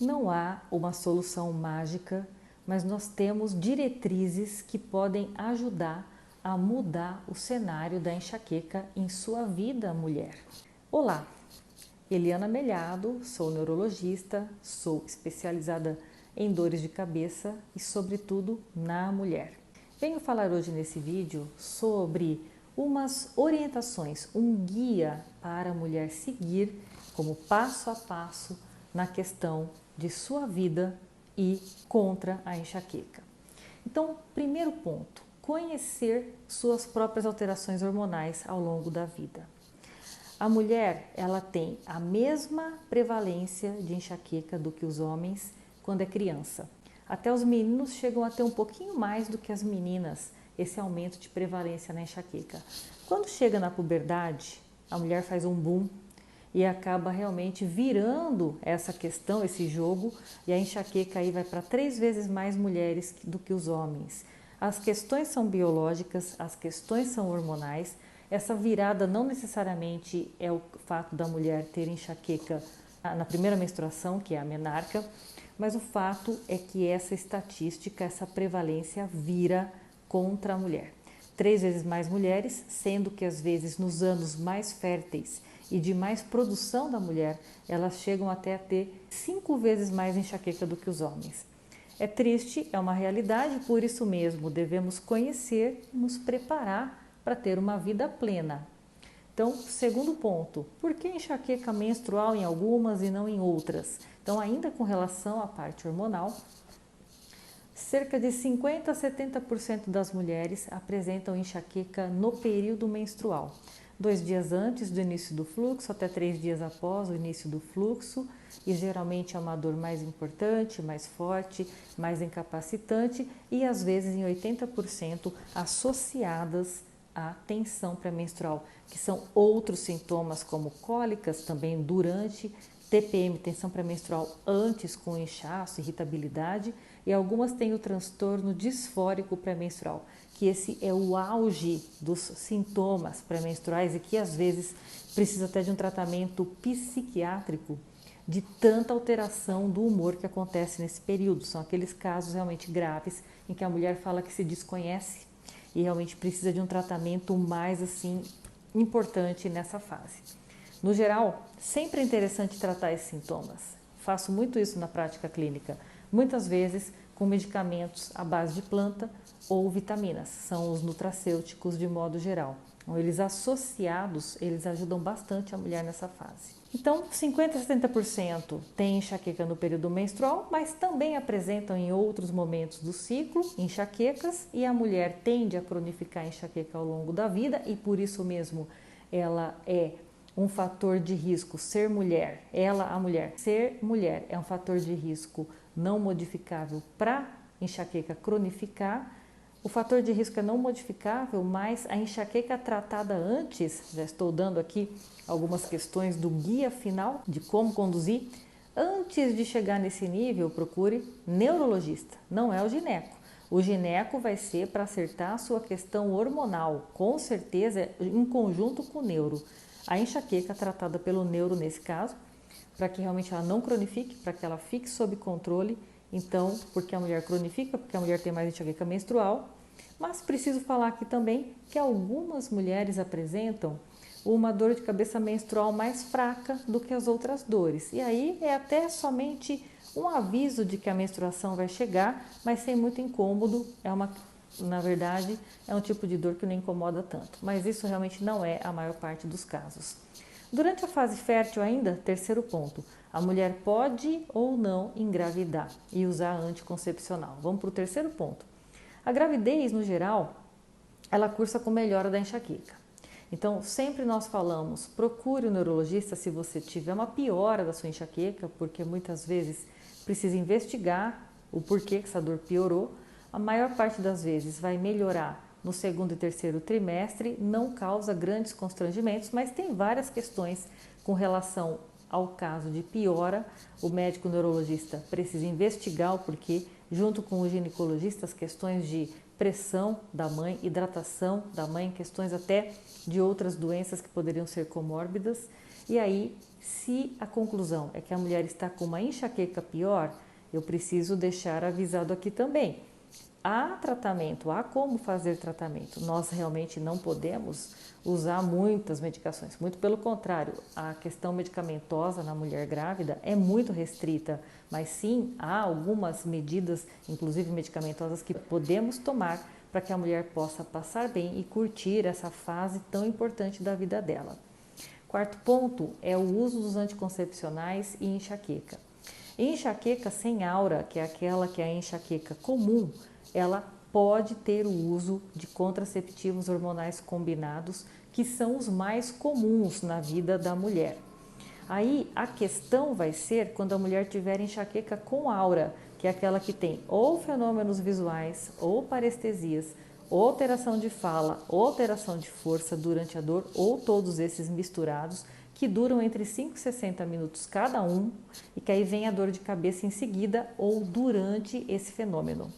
Não há uma solução mágica, mas nós temos diretrizes que podem ajudar a mudar o cenário da enxaqueca em sua vida, mulher. Olá, Eliana Melhado, sou neurologista, sou especializada em dores de cabeça e, sobretudo, na mulher. Venho falar hoje nesse vídeo sobre umas orientações, um guia para a mulher seguir como passo a passo na questão de sua vida e contra a enxaqueca. Então, primeiro ponto, conhecer suas próprias alterações hormonais ao longo da vida. A mulher, ela tem a mesma prevalência de enxaqueca do que os homens quando é criança. Até os meninos chegam a ter um pouquinho mais do que as meninas, esse aumento de prevalência na enxaqueca. Quando chega na puberdade, a mulher faz um boom e acaba realmente virando essa questão, esse jogo, e a enxaqueca aí vai para 3 vezes mais mulheres do que os homens. As questões são biológicas, as questões são hormonais. Essa virada não necessariamente é o fato da mulher ter enxaqueca na primeira menstruação, que é a menarca, mas o fato é que essa estatística, essa prevalência vira contra a mulher. 3 vezes mais mulheres, sendo que às vezes nos anos mais férteis e de mais produção da mulher, elas chegam até a ter 5 vezes mais enxaqueca do que os homens. É triste, é uma realidade, por isso mesmo devemos conhecer e nos preparar para ter uma vida plena. Então, segundo ponto, por que enxaqueca menstrual em algumas e não em outras? Então, ainda com relação à parte hormonal, cerca de 50 a 70% das mulheres apresentam enxaqueca no período menstrual. 2 dias antes do início do fluxo, até 3 dias após o início do fluxo, e geralmente é uma dor mais importante, mais forte, mais incapacitante e às vezes em 80% associadas à tensão pré-menstrual, que são outros sintomas como cólicas também durante, TPM, tensão pré-menstrual antes com inchaço, irritabilidade, e algumas têm o transtorno disfórico pré-menstrual, que esse é o auge dos sintomas pré-menstruais e que às vezes precisa até de um tratamento psiquiátrico de tanta alteração do humor que acontece nesse período. São aqueles casos realmente graves em que a mulher fala que se desconhece e realmente precisa de um tratamento mais assim importante nessa fase. No geral, sempre é interessante tratar esses sintomas. Faço muito isso na prática clínica, muitas vezes com medicamentos à base de planta ou vitaminas, são os nutracêuticos de modo geral. Então, eles associados, eles ajudam bastante a mulher nessa fase. Então, 50 a 70% tem enxaqueca no período menstrual, mas também apresentam em outros momentos do ciclo enxaquecas, e a mulher tende a cronificar a enxaqueca ao longo da vida e por isso mesmo ela é um fator de risco. Ser mulher, ela, a mulher, ser mulher é um fator de risco não modificável para enxaqueca cronificar. O fator de risco é não modificável, mas a enxaqueca tratada antes, já estou dando aqui algumas questões do guia final de como conduzir. Antes de chegar nesse nível, procure neurologista, não é o gineco. O gineco vai ser para acertar a sua questão hormonal, com certeza em conjunto com o neuro. A enxaqueca tratada pelo neuro nesse caso, para que realmente ela não cronifique, para que ela fique sob controle. Então, porque a mulher cronifica, porque a mulher tem mais enxaqueca menstrual, mas preciso falar aqui também que algumas mulheres apresentam uma dor de cabeça menstrual mais fraca do que as outras dores. E aí é até somente um aviso de que a menstruação vai chegar, mas sem muito incômodo. Na verdade, é um tipo de dor que não incomoda tanto, mas isso realmente não é a maior parte dos casos. Durante a fase fértil ainda, terceiro ponto, a mulher pode ou não engravidar e usar anticoncepcional. Vamos para o terceiro ponto. A gravidez, no geral, ela cursa com melhora da enxaqueca. Então, sempre nós falamos, procure o neurologista se você tiver uma piora da sua enxaqueca, porque muitas vezes precisa investigar o porquê que essa dor piorou. A maior parte das vezes vai melhorar no segundo e terceiro trimestre, não causa grandes constrangimentos, mas tem várias questões com relação ao caso de piora. O médico neurologista precisa investigar o porquê, junto com o ginecologista, as questões de pressão da mãe, hidratação da mãe, questões até de outras doenças que poderiam ser comórbidas. E aí, se a conclusão é que a mulher está com uma enxaqueca pior, eu preciso deixar avisado aqui também. Há tratamento, há como fazer tratamento. Nós realmente não podemos usar muitas medicações. Muito pelo contrário, a questão medicamentosa na mulher grávida é muito restrita. Mas sim, há algumas medidas, inclusive medicamentosas, que podemos tomar para que a mulher possa passar bem e curtir essa fase tão importante da vida dela. Quarto ponto é o uso dos anticoncepcionais e enxaqueca. Enxaqueca sem aura, que é aquela que é a enxaqueca comum, ela pode ter o uso de contraceptivos hormonais combinados, que são os mais comuns na vida da mulher. Aí a questão vai ser quando a mulher tiver enxaqueca com aura, que é aquela que tem ou fenômenos visuais, ou parestesias, ou alteração de fala, ou alteração de força durante a dor, ou todos esses misturados, que duram entre 5 e 60 minutos cada um, e que aí vem a dor de cabeça em seguida ou durante esse fenômeno.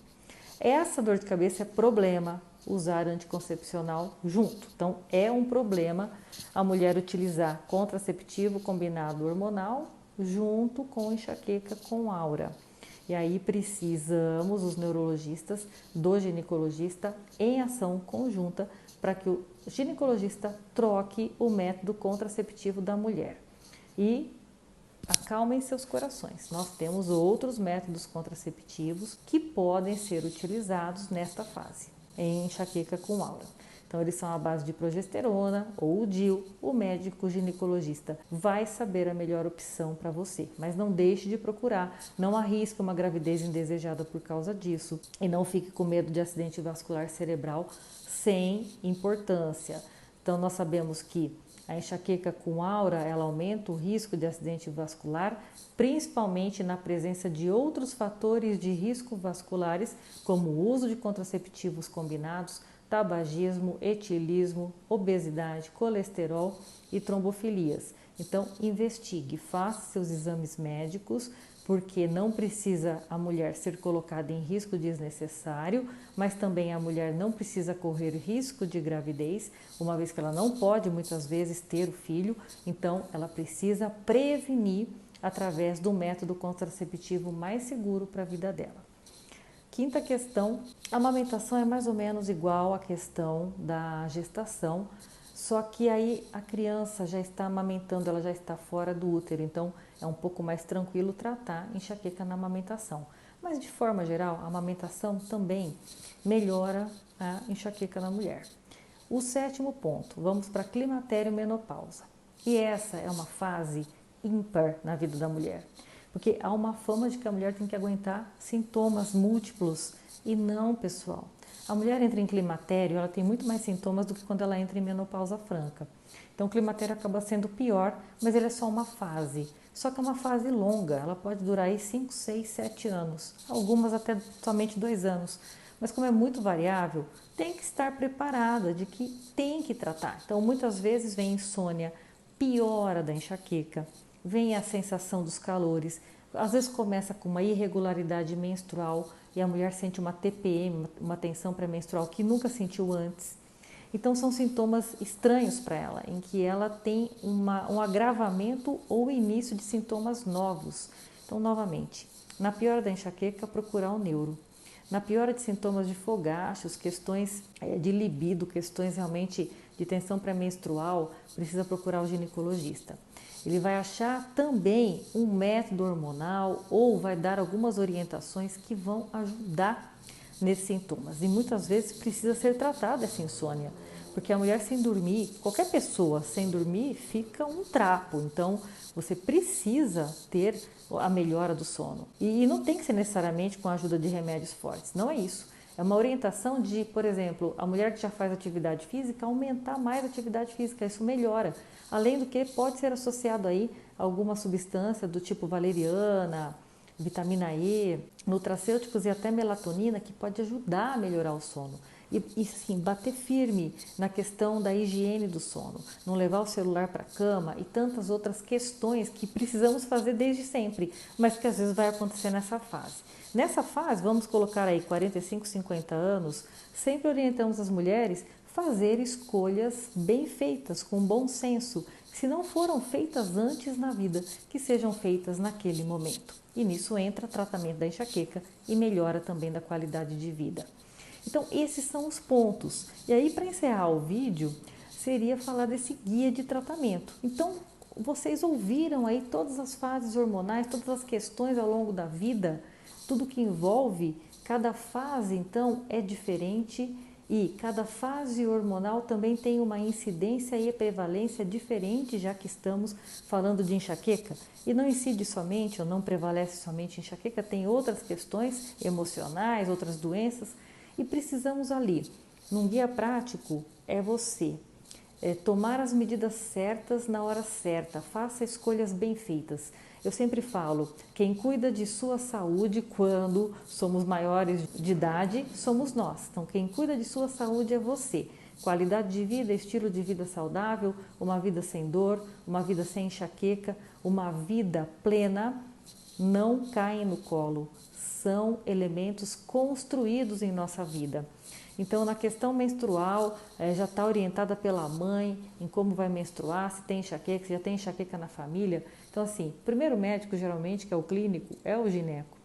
Essa dor de cabeça é problema usar anticoncepcional junto. Então, é um problema a mulher utilizar contraceptivo combinado hormonal junto com enxaqueca com aura. E aí precisamos, os neurologistas, do ginecologista em ação conjunta para que o ginecologista troque o método contraceptivo da mulher. E acalmem seus corações. Nós temos outros métodos contraceptivos que podem ser utilizados nesta fase, em enxaqueca com aura. Então, eles são à base de progesterona ou o DIU. O médico ginecologista vai saber a melhor opção para você, mas não deixe de procurar. Não arrisque uma gravidez indesejada por causa disso e não fique com medo de acidente vascular cerebral sem importância. Então, nós sabemos que a enxaqueca com aura, ela aumenta o risco de acidente vascular, principalmente na presença de outros fatores de risco vasculares, como o uso de contraceptivos combinados, tabagismo, etilismo, obesidade, colesterol e trombofilias. Então, investigue, faça seus exames médicos, porque não precisa a mulher ser colocada em risco desnecessário, mas também a mulher não precisa correr risco de gravidez, uma vez que ela não pode muitas vezes ter o filho, então ela precisa prevenir através do método contraceptivo mais seguro para a vida dela. Quinta questão, a amamentação é mais ou menos igual à questão da gestação, só que aí a criança já está amamentando, ela já está fora do útero, então é um pouco mais tranquilo tratar enxaqueca na amamentação. Mas de forma geral, a amamentação também melhora a enxaqueca na mulher. O sétimo ponto, vamos para climatério e menopausa. E essa é uma fase ímpar na vida da mulher, porque há uma fama de que a mulher tem que aguentar sintomas múltiplos e não, pessoal. A mulher entra em climatério, ela tem muito mais sintomas do que quando ela entra em menopausa franca. Então o climatério acaba sendo pior, mas ele é só uma fase. Só que é uma fase longa, ela pode durar aí 5, 6, 7 anos, algumas até somente 2 anos. Mas como é muito variável, tem que estar preparada de que tem que tratar. Então muitas vezes vem insônia, piora da enxaqueca, vem a sensação dos calores, às vezes começa com uma irregularidade menstrual e a mulher sente uma TPM, uma tensão pré-menstrual que nunca sentiu antes. Então são sintomas estranhos para ela, em que ela tem um agravamento ou início de sintomas novos. Então, novamente, na piora da enxaqueca, procurar o neuro. Na piora de sintomas de fogachos, questões de libido, questões realmente de tensão pré-menstrual, precisa procurar o ginecologista. Ele vai achar também um método hormonal ou vai dar algumas orientações que vão ajudar nesses sintomas. E muitas vezes precisa ser tratada essa insônia, porque a mulher sem dormir, qualquer pessoa sem dormir, fica um trapo. Então, você precisa ter a melhora do sono. E não tem que ser necessariamente com a ajuda de remédios fortes, não é isso. É uma orientação de, por exemplo, a mulher que já faz atividade física, aumentar mais a atividade física, isso melhora. Além do que pode ser associado aí a alguma substância do tipo valeriana, vitamina E, nutracêuticos e até melatonina que pode ajudar a melhorar o sono. E sim, bater firme na questão da higiene do sono, não levar o celular para a cama e tantas outras questões que precisamos fazer desde sempre, mas que às vezes vai acontecer nessa fase. Nessa fase, vamos colocar aí 45, 50 anos, sempre orientamos as mulheres a fazer escolhas bem feitas, com bom senso, se não foram feitas antes na vida, que sejam feitas naquele momento. E nisso entra tratamento da enxaqueca e melhora também da qualidade de vida. Então, esses são os pontos. E aí, para encerrar o vídeo, seria falar desse guia de tratamento. Então, vocês ouviram aí todas as fases hormonais, todas as questões ao longo da vida, tudo que envolve, cada fase, então, é diferente e cada fase hormonal também tem uma incidência e prevalência diferente, já que estamos falando de enxaqueca. E não incide somente, ou não prevalece somente enxaqueca, tem outras questões emocionais, outras doenças, e precisamos ali, num guia prático, é você tomar as medidas certas na hora certa, faça escolhas bem feitas. Eu sempre falo, quem cuida de sua saúde quando somos maiores de idade, somos nós. Então, quem cuida de sua saúde é você. Qualidade de vida, estilo de vida saudável, uma vida sem dor, uma vida sem enxaqueca, uma vida plena, não caem no colo. São elementos construídos em nossa vida. Então, na questão menstrual, já está orientada pela mãe em como vai menstruar, se tem enxaqueca, se já tem enxaqueca na família. Então, assim, o primeiro médico, geralmente, que é o clínico, é o gineco.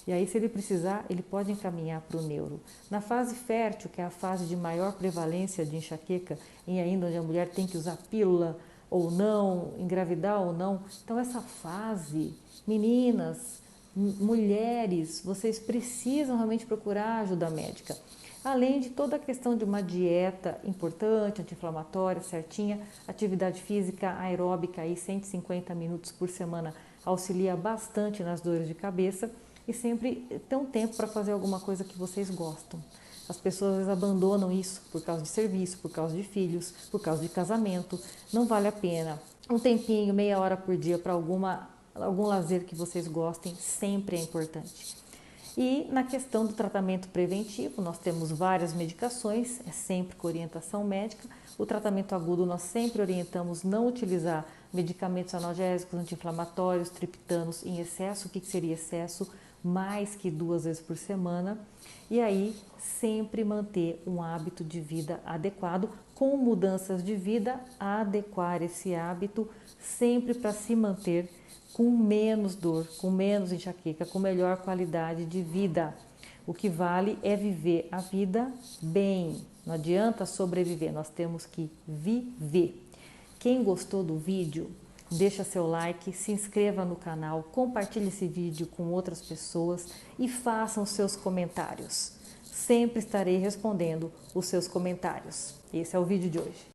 E aí, se ele precisar, ele pode encaminhar para o neuro. Na fase fértil, que é a fase de maior prevalência de enxaqueca, e ainda onde a mulher tem que usar pílula ou não, engravidar ou não. Então, essa fase, meninas, mulheres, vocês precisam realmente procurar ajuda médica. Além de toda a questão de uma dieta importante, anti-inflamatória, certinha, atividade física aeróbica, aí 150 minutos por semana, auxilia bastante nas dores de cabeça e sempre ter um tempo para fazer alguma coisa que vocês gostam. As pessoas às vezes abandonam isso por causa de serviço, por causa de filhos, por causa de casamento. Não vale a pena. Um tempinho, meia hora por dia para algum lazer que vocês gostem, sempre é importante. E na questão do tratamento preventivo, nós temos várias medicações, é sempre com orientação médica. O tratamento agudo, nós sempre orientamos não utilizar medicamentos analgésicos, anti-inflamatórios, triptanos em excesso. O que seria excesso? Mais que 2 vezes por semana. E aí, sempre manter um hábito de vida adequado, com mudanças de vida, adequar esse hábito sempre para se manter com menos dor, com menos enxaqueca, com melhor qualidade de vida. O que vale é viver a vida bem. Não adianta sobreviver, nós temos que viver. Quem gostou do vídeo, deixa seu like, se inscreva no canal, compartilhe esse vídeo com outras pessoas e façam seus comentários. Sempre estarei respondendo os seus comentários. Esse é o vídeo de hoje.